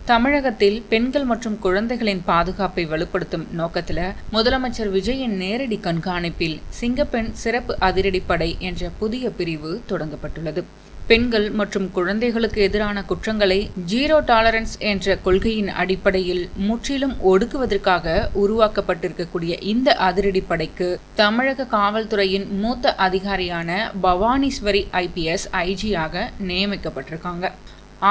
தமிழகத்தில் பெண்கள் மற்றும் குழந்தைகளின் பாதுகாப்பை வலுப்படுத்தும் நோக்கத்தில் முதலமைச்சர் விஜயின் நேரடி கண்காணிப்பில் சிங்கப்பெண் சிறப்பு அதிரடிப்படை என்ற புதிய பிரிவு தொடங்கப்பட்டுள்ளது. பெண்கள் மற்றும் குழந்தைகளுக்கு எதிரான குற்றங்களை ஜீரோ டாலரன்ஸ் என்ற கொள்கையின் அடிப்படையில் முற்றிலும் ஒடுக்குவதற்காக உருவாக்கப்பட்டிருக்கக்கூடிய இந்த அதிரடிப்படைக்கு தமிழக காவல்துறையின் மூத்த அதிகாரியான பவானீஸ்வரி IPS IG-யாக நியமிக்கப்பட்டிருக்காங்க.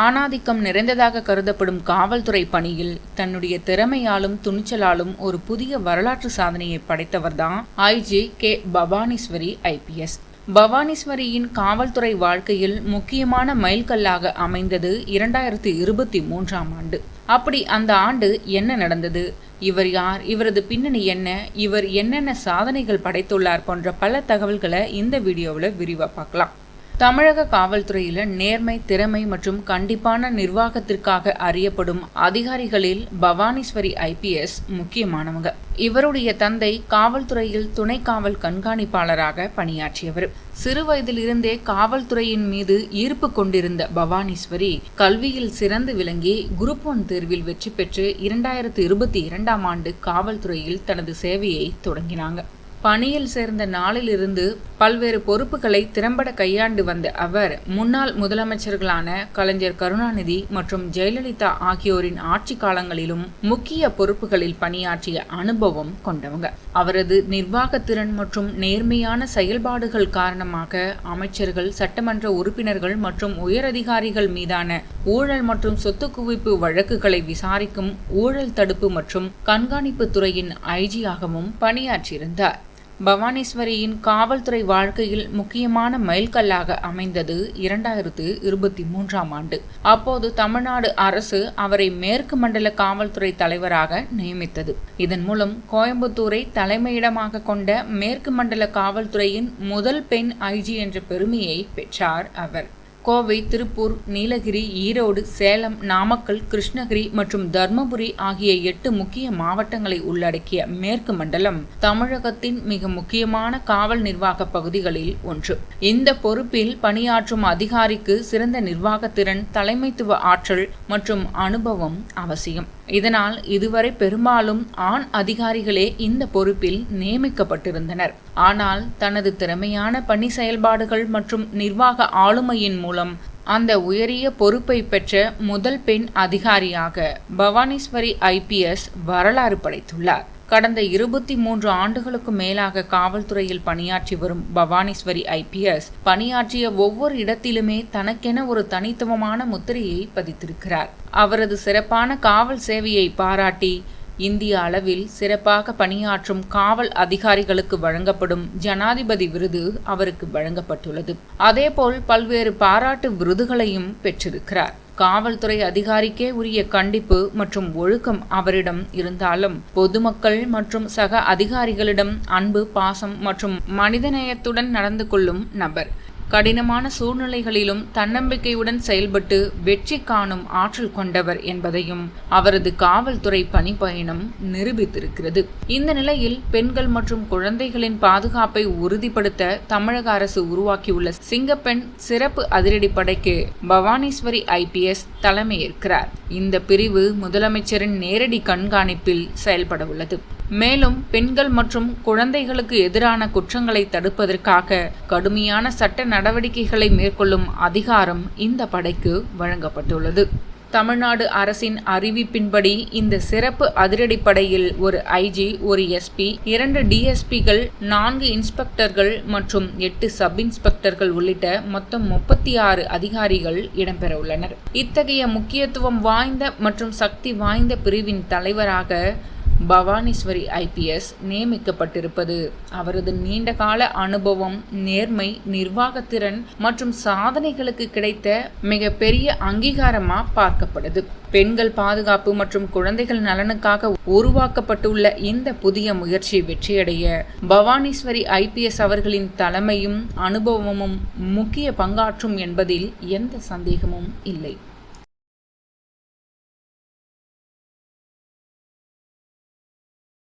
ஆணாதிக்கம் நிறைந்ததாக கருதப்படும் காவல்துறை பணியில் தன்னுடைய திறமையாலும் துணிச்சலாலும் ஒரு புதிய வரலாற்று சாதனையை படைத்தவர்தான் IG K பவானீஸ்வரி IPS. பவானீஸ்வரியின் காவல்துறை வாழ்க்கையில் முக்கியமான மைல்கல்லாக அமைந்தது 2023ஆம் ஆண்டு. அப்படி அந்த ஆண்டு என்ன நடந்தது, இவர் யார், இவரது பின்னணி என்ன, இவர் என்னென்ன சாதனைகள் படைத்துள்ளார் போன்ற பல தகவல்களை இந்த வீடியோவில் விரிவாக பார்க்கலாம். தமிழக காவல்துறையில் நேர்மை, திறமை மற்றும் கண்டிப்பான நிர்வாகத்திற்காக அறியப்படும் அதிகாரிகளில் பவானீஸ்வரி IPS முக்கியமானவங்க. இவருடைய தந்தை காவல்துறையில் துணை காவல் கண்காணிப்பாளராக பணியாற்றியவர். சிறு வயதிலிருந்தே காவல்துறையின் மீது ஈர்ப்பு கொண்டிருந்த பவானீஸ்வரி கல்வியில் சிறந்து விளங்கி குரூப் 1 தேர்வில் வெற்றி பெற்று 2022ஆம் ஆண்டு காவல்துறையில் தனது சேவையை தொடங்கினாங்க. பணியில் சேர்ந்த நாளிலிருந்து பல்வேறு பொறுப்புகளை திறம்பட கையாண்டு வந்த அவர் முன்னாள் முதலமைச்சர்களான கலைஞர் கருணாநிதி மற்றும் ஜெயலலிதா ஆகியோரின் ஆட்சி காலங்களிலும் முக்கிய பொறுப்புகளில் பணியாற்றிய அனுபவம் கொண்டவங்க. அவரது நிர்வாகத்திறன் மற்றும் நேர்மையான செயல்பாடுகள் காரணமாக அமைச்சர்கள், சட்டமன்ற உறுப்பினர்கள் மற்றும் உயரதிகாரிகள் மீதான ஊழல் மற்றும் சொத்து குவிப்பு வழக்குகளை விசாரிக்கும் ஊழல் தடுப்பு மற்றும் கண்காணிப்பு துறையின் IG-ஆகவும் பணியாற்றியிருந்தார். பவானீஸ்வரியின் காவல்துறை வாழ்க்கையில் முக்கியமான மைல்கல்லாக அமைந்தது 2023ஆம் ஆண்டு. அப்போது தமிழ்நாடு அரசு அவரை மேற்கு மண்டல காவல்துறை தலைவராக நியமித்தது. இதன் மூலம் கோயம்புத்தூரை தலைமையிடமாக கொண்ட மேற்கு மண்டல காவல்துறையின் முதல் பெண் IG என்ற பெருமையை பெற்றார் அவர். கோவை, திருப்பூர், நீலகிரி, ஈரோடு, சேலம், நாமக்கல், கிருஷ்ணகிரி மற்றும் தர்மபுரி ஆகிய 8 முக்கிய மாவட்டங்களை உள்ளடக்கிய மேற்கு மண்டலம் தமிழகத்தின் மிக முக்கியமான காவல் நிர்வாக பகுதிகளில் ஒன்று. இந்த பொறுப்பில் பணியாற்றும் அதிகாரிக்கு சிறந்த நிர்வாகத்திறன், தலைமைத்துவ ஆற்றல் மற்றும் அனுபவம் அவசியம். இதனால் இதுவரை பெரும்பாலும் ஆண் அதிகாரிகளே இந்த பொறுப்பில் நியமிக்கப்பட்டிருந்தனர். ஆனால் தனது திறமையான பணி செயல்பாடுகள் மற்றும் நிர்வாக ஆளுமையின் மூலம் அந்த உயரிய பொறுப்பை பெற்ற முதல் பெண் அதிகாரியாக பவானீஸ்வரி IPS வரலாறு படைத்துள்ளார். கடந்த 23 ஆண்டுகளுக்கு மேலாக காவல்துறையில் பணியாற்றி வரும் பவானீஸ்வரி IPS பணியாற்றிய ஒவ்வொரு இடத்திலுமே தனக்கென ஒரு தனித்துவமான முத்திரையை பதித்திருக்கிறார். அவரது சிறப்பான காவல் சேவையை பாராட்டி இந்திய அளவில் சிறப்பாக பணியாற்றும் காவல் அதிகாரிகளுக்கு வழங்கப்படும் ஜனாதிபதி விருது அவருக்கு வழங்கப்பட்டுள்ளது. அதேபோல் பல்வேறு பாராட்டு விருதுகளையும் பெற்றிருக்கிறார். காவல்துறை அதிகாரிக்கே உரிய கண்டிப்பு மற்றும் ஒழுக்கம் அவரிடம் இருந்தாலும் பொதுமக்கள் மற்றும் சக அதிகாரிகளிடம் அன்பு, பாசம் மற்றும் மனிதநேயத்துடன் நடந்து கொள்ளும் நபர். கடினமான சூழ்நிலைகளிலும் தன்னம்பிக்கையுடன் செயல்பட்டு வெற்றி காணும் ஆற்றல் கொண்டவர் என்பதையும் அவரது காவல்துறை பணிப்பயணம் நிரூபித்திருக்கிறது. இந்த நிலையில் பெண்கள் மற்றும் குழந்தைகளின் பாதுகாப்பை உறுதிப்படுத்த தமிழக அரசு உருவாக்கியுள்ள சிங்கப்பெண் சிறப்பு அதிரடிப்படைக்கு பவானீஸ்வரி IPS தலைமையேற்கிறார். இந்த பிரிவு முதலமைச்சரின் நேரடி கண்காணிப்பில் செயல்பட உள்ளது. மேலும் பெண்கள் மற்றும் குழந்தைகளுக்கு எதிரான குற்றங்களை தடுப்பதற்காக கடுமையான சட்ட நடவடிக்கைகளை மேற்கொள்ளும் அதிகாரம் இந்த படைக்கு வழங்கப்பட்டுள்ளது. தமிழ்நாடு அரசின் அறிவிப்பின்படி இந்த சிறப்பு அதிரடிப்படையில் ஒரு IG, ஒரு SP, 2 DSPகள், 4 இன்ஸ்பெக்டர்கள் மற்றும் 8 சப் இன்ஸ்பெக்டர்கள் உள்ளிட்ட மொத்தம் 36 அதிகாரிகள் இடம்பெற உள்ளனர். இத்தகைய முக்கியத்துவம் வாய்ந்த மற்றும் சக்தி வாய்ந்த பிரிவின் தலைவராக பவானீஸ்வரி IPS நியமிக்கப்பட்டிருப்பது அவரது நீண்டகால அனுபவம், நேர்மை, நிர்வாகத்திறன் மற்றும் சாதனைகளுக்கு கிடைத்த மிகப்பெரிய அங்கீகாரமா பார்க்கப்படுது. பெண்கள் பாதுகாப்பு மற்றும் குழந்தைகள் நலனுக்காக உருவாக்கப்பட்டுள்ள இந்த புதிய முயற்சி வெற்றியடைய பவானீஸ்வரி IPS அவர்களின் தலைமையும் அனுபவமும் முக்கிய பங்காற்றும் என்பதில் எந்த சந்தேகமும் இல்லை.